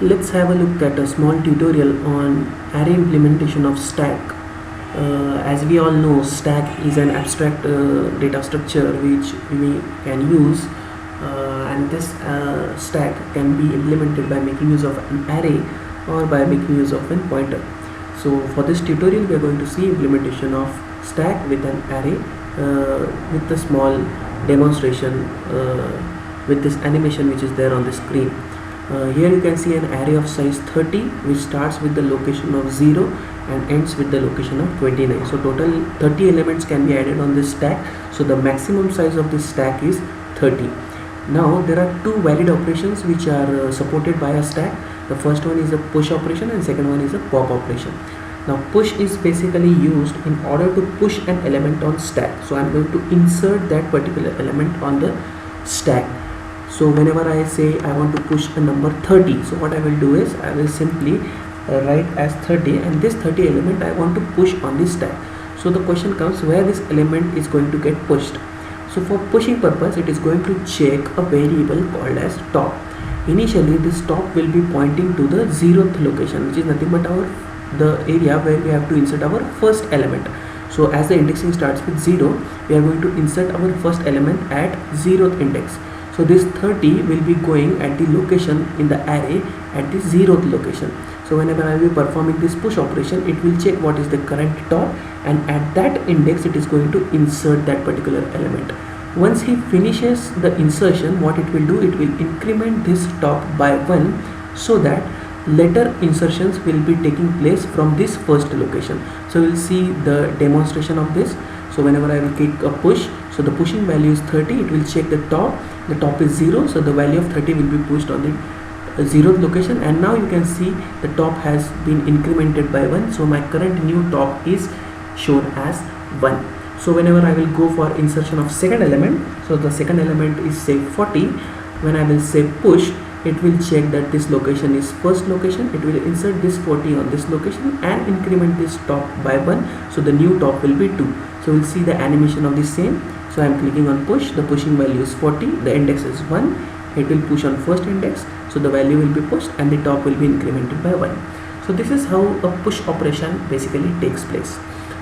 Let's have a look at a small tutorial on array implementation of stack. As we all know, stack is an abstract data structure which we can use, and this stack can be implemented by making use of an array or by making use of a pointer. So for this tutorial we are going to see implementation of stack with an array with a small demonstration with this animation which is there on the screen. Here you can see an array of size 30 which starts with the location of 0 and ends with the location of 29. So total 30 elements can be added on this stack. So the maximum size of this stack is 30. Now there are two valid operations which are supported by a stack. The first one is a push operation and second one is a pop operation. Now push is basically used in order to push an element on stack. So I am going to insert that particular element on the stack. So whenever I say I want to push a number 30, so what I will do is I will simply write as 30, and this 30 element I want to push on this stack. So the question comes where this element is going to get pushed. So for pushing purpose it is going to check a variable called as top. Initially this top will be pointing to the 0th location, which is nothing but the area where we have to insert our first element. So as the indexing starts with 0, we are going to insert our first element at 0th index. So this 30 will be going at the location in the array at the 0th location. So whenever I will be performing this push operation, it will check what is the current top, and at that index it is going to insert that particular element. Once he finishes the insertion, what it will do, it will increment this top by 1 so that later insertions will be taking place from this first location. So we'll see the demonstration of this. So whenever I will click a push, so the pushing value is 30, it will check the top is 0, so the value of 30 will be pushed on the 0th location, and now you can see the top has been incremented by 1. So my current new top is shown as 1. So whenever I will go for insertion of second element, so the second element is say 40, when I will say push, it will check that this location is first location, it will insert this 40 on this location and increment this top by 1, so the new top will be 2. So we'll see the animation of the same. So I am clicking on push, the pushing value is 40, the index is 1, it will push on first index, so the value will be pushed and the top will be incremented by 1. So this is how a push operation basically takes place.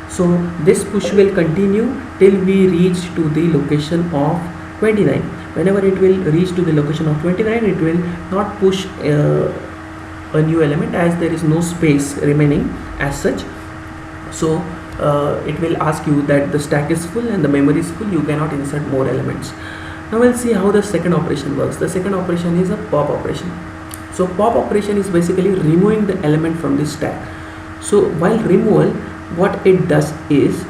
So this push will continue till we reach to the location of 29. Whenever it will reach to the location of 29, it will not push a new element as there is no space remaining as such. So it will ask you that the stack is full and the memory is full, you cannot insert more elements. Now we'll see how the second operation works. The second operation is a pop operation. So pop operation is basically removing the element from the stack. So while removal, what it does is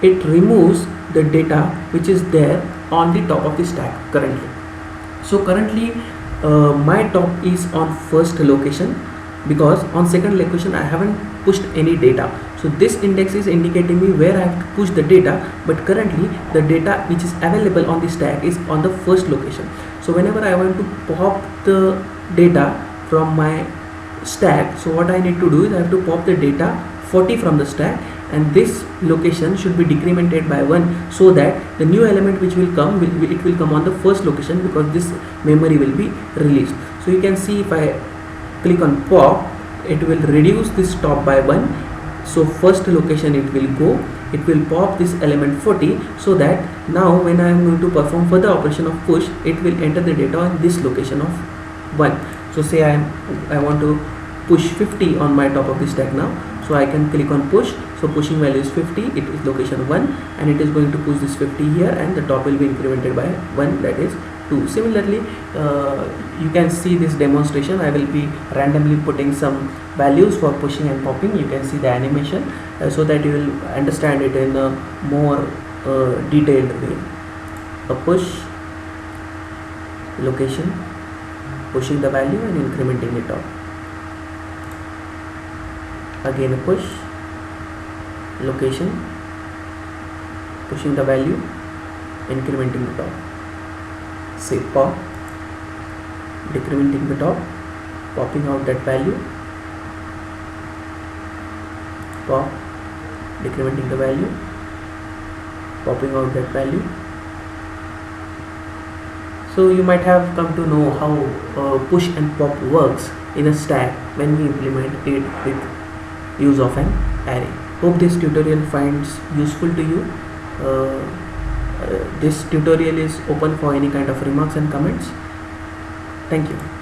it removes the data which is there on the top of the stack currently. So currently my top is on first location, because on second location I haven't pushed any data. So this index is indicating me where I have to push the data, but currently the data which is available on the stack is on the first location. So whenever I want to pop the data from my stack, so what I need to do is I have to pop the data 40 from the stack, and this location should be decremented by 1 so that the new element which will come, it will come on the first location, because this memory will be released. So you can see if I click on pop, it will reduce this top by 1. So first location it will go, it will pop this element 40, so that now when I am going to perform further operation of push, it will enter the data on this location of 1. So say I want to push 50 on my top of the stack now, so I can click on push. So pushing value is 50, it is location 1, and it is going to push this 50 here, and the top will be incremented by 1, that is 2. Similarly, you can see this demonstration. I will be randomly putting some values for pushing and popping. You can see the animation so that you will understand it in a more detailed way. A push, location, pushing the value and incrementing it up. Again a push, location, pushing the value, incrementing the top. Say pop, decrementing the top, popping out that value, pop, decrementing the value, popping out that value. So you might have come to know how push and pop works in a stack when we implement it with use of an array. Hope this tutorial finds useful to you. This tutorial is open for any kind of remarks and comments. Thank you.